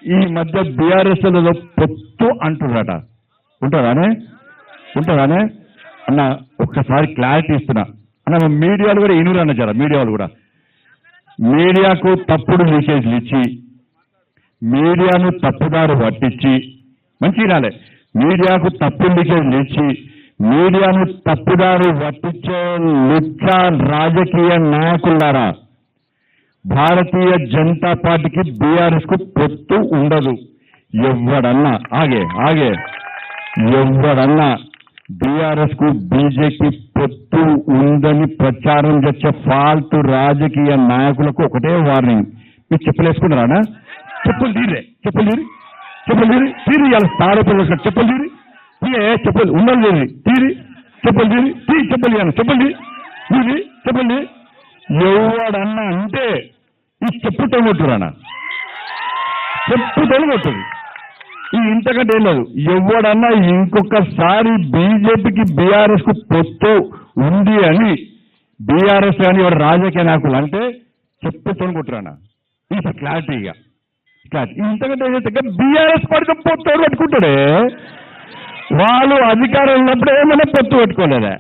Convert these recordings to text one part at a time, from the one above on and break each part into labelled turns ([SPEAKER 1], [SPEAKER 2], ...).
[SPEAKER 1] ఈ మధ్య బీఆర్ఎస్లో పొత్తు అంటున్నారట. ఉంటారానే అన్న ఒక్కసారి క్లారిటీ ఇస్తున్నా అన్న. మీడియాలు కూడా ఇనురు అన్న జర మీడియాలు కూడా మీడియాకు తప్పుడు మెసేజ్లు ఇచ్చి మీడియాను తప్పుదారు పట్టించి మంచి రాలే మీడియాకు తప్పుడు మెసేజ్లు ఇచ్చి మీడియాను తప్పుదారు పట్టించే లుచ్చ రాజకీయ నాయకులారా, భారతీయ జనతా పార్టీకి బీఆర్ఎస్ కు పొత్తు ఉండదు. ఎవడన్నా ఎవడన్నా బీఆర్ఎస్ కు బీజేపీ పొత్తు ఉందని ప్రచారం చేసే ఫాల్తు రాజకీయ నాయకులకు ఒకటే వార్నింగ్. మీరు చెప్పులు వేసుకున్నారా? చెప్పులు తీరే తీరి ఇవాళ తాడపల్లి చెప్పులు తీరి చెప్పులు ఉన్నది తీరి తీరి చెప్పులు తీరి చెప్పులు ఇవ్వాలి చెప్పులు ఎవడన్నా అంటే ఈ చెప్పుతో కొట్టురానా చెప్పుతో కొట్టుది. ఈ ఇంతకంటే ఏం లేదు. ఎవడన్నా ఇంకొకసారి బీజేపీకి బీఆర్ఎస్ కు పొత్తు ఉంది అని బీఆర్ఎస్ కానీ ఎవరు రాజకీయ నాయకులు అంటే చెప్పుతో కొట్టురానా. ఇది క్లారిటీగా ఇంతకంటే ఏదైతే బీఆర్ఎస్ పార్టీ పొత్తు పెట్టుకుంటాడే, వాళ్ళు అధికారం ఉన్నప్పుడు ఏమైనా పొత్తు పెట్టుకోలేదా?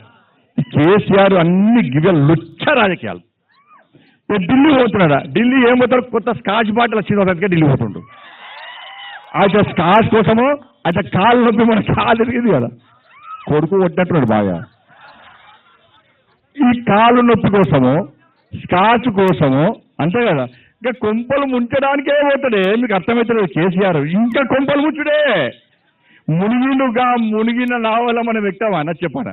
[SPEAKER 1] కేసీఆర్ అన్ని లుచ్చ రాజకీయాలు. ఢిల్లీ పోతున్నాడా? ఢిల్లీ ఏం పోతాడు? కొత్త స్కాచ్ బాటిల్ వచ్చింది ఒకటిగా ఢిల్లీ పోతుండు. అయితే స్కాచ్ కోసము అయితే కాళ్ళు నొప్పి మన కాలు తిరిగింది కదా, కొడుకు కొట్టినట్టున్నాడు బాగా. ఈ కాలు నొప్పి కోసము స్కాచ్ కోసము అంతే కదా, ఇంకా కొంపలు ముంచడానికే పోతాడే. మీకు అర్థమవుతుంది కేసీఆర్ ఇంకా కొంపలు ముంచుడే. మునిగిన నావల మనం ఎక్కుతామా అన్న చెప్పానా?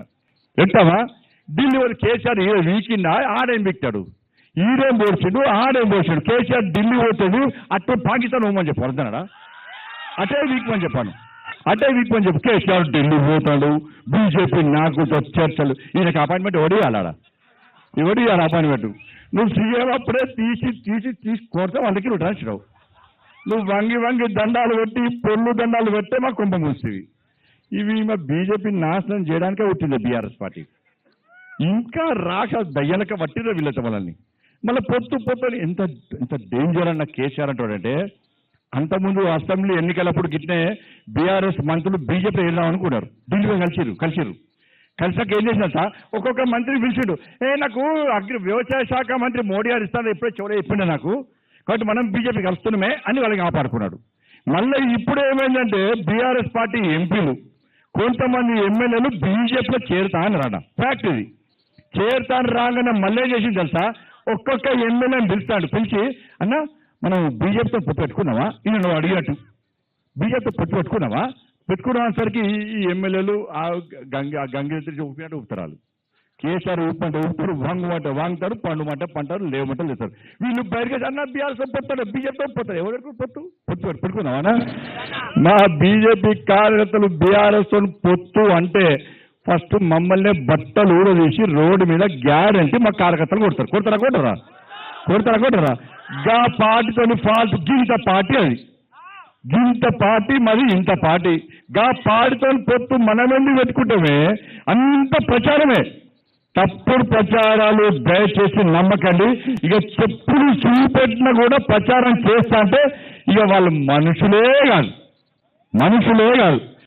[SPEAKER 1] ఎక్కుతామా? ఢిల్లీ వాళ్ళు కేసీఆర్ వీకిండా ఆడేం బిక్తాడు, ఈడేం పోర్చిండు ఆడేం పోర్చిండు. కేసీఆర్ ఢిల్లీ పోతాడు అట్టే పాకిస్తాన్ పోమని చెప్పు అర్థనాడా, అటే వీక్మని చెప్పాను, అటే వీక్మని చెప్పు. కేసీఆర్ ఢిల్లీ పోతాడు, బీజేపీ నాకు చర్చలు. ఈయనకు అపాయింట్మెంట్ ఎవడియాలా అపాయింట్మెంట్? నువ్వు సీఎం అప్పుడే తీసి కోరితే వాళ్ళకి నువ్వు రాసిరావు. నువ్వు వంగి దండాలు పెట్టి పొల్లు దండాలు పెట్టే మా కుంభం వస్తుంది. ఇవి మా బీజేపీని నాశనం చేయడానికే వచ్చింది బీఆర్ఎస్ పార్టీ. ఇంకా రాక దయ్యనక పట్టిన వీళ్ళతో మనల్ని మళ్ళీ పొత్తు ఎంత డేంజర్ అన్న కేసీఆర్ అంటాడంటే, అంతకుముందు అసెంబ్లీ ఎన్నికలప్పుడు గిట్నే బీఆర్ఎస్ మంత్రులు బీజేపీ వెళ్దాం అనుకున్నారు. ఢిల్లీలో కలిసిరు. కలిసాక ఏం చేసినా సార్ ఒక్కొక్క మంత్రి పిలిచిండు. నాకు వ్యవసాయ శాఖ మంత్రి మోడీ గారు ఇస్తాను ఎప్పుడే చెప్పిండే నాకు, కాబట్టి మనం బీజేపీ కలుస్తున్నామే అని వాళ్ళకి కాపాడుకున్నాడు. మళ్ళీ ఇప్పుడు ఏమైందంటే బీఆర్ఎస్ పార్టీ ఎంపీలు కొంతమంది ఎమ్మెల్యేలు బీజేపీలో చేరుతా అని రాడా ఫ్యాక్ట్. ఇది చేరుతాను రాగానే మళ్ళీ ఏం చేసింది తెలుసా, ఒక్కొక్క ఎమ్మెల్యేని పిలిచి అన్న మనం బీజేపీతో పొత్తు పెట్టుకున్నావా, ఈయన నువ్వు అడిగినట్టు బీజేపీతో పొత్తు పెట్టుకున్నసరికి ఈ ఎమ్మెల్యేలు ఆ గంగెత్తి ఊపినట్టు ఊపుతారు. కేసీఆర్ ఊపంటే ఊపుతారు, వాంగుతారు, పంటారు, లేవమంటారు లేస్తారు. వీళ్ళు బయటకు అన్న బీఆర్ఎస్ పొత్తాడు, బీజేపీతో పోతారు. ఎవరికి పొత్తు పెట్టుకున్నావా? మా బీజేపీ కార్యకర్తలు బీఆర్ఎస్ పొత్తు అంటే ఫస్ట్ మమ్మల్ని బట్టలు ఊడదీసి రోడ్డు మీద గ్యారంటీ మా కార్యకర్తలు కొడతారా? గా పార్టీతోని ఫాల్ట్ గింత పార్టీ, అది గింత పార్టీ మరి ఇంత పార్టీ. గా పార్టీతో పొత్తు మనమెందుకు పెట్టుకుంటామే? అంత ప్రచారమే, తప్పుడు ప్రచారాలు దయచేసి నమ్మకండి. ఇక చెప్పులు చూపెట్టినా కూడా ప్రచారం చేస్తా అంటే ఇక వాళ్ళు మనుషులే కాదు.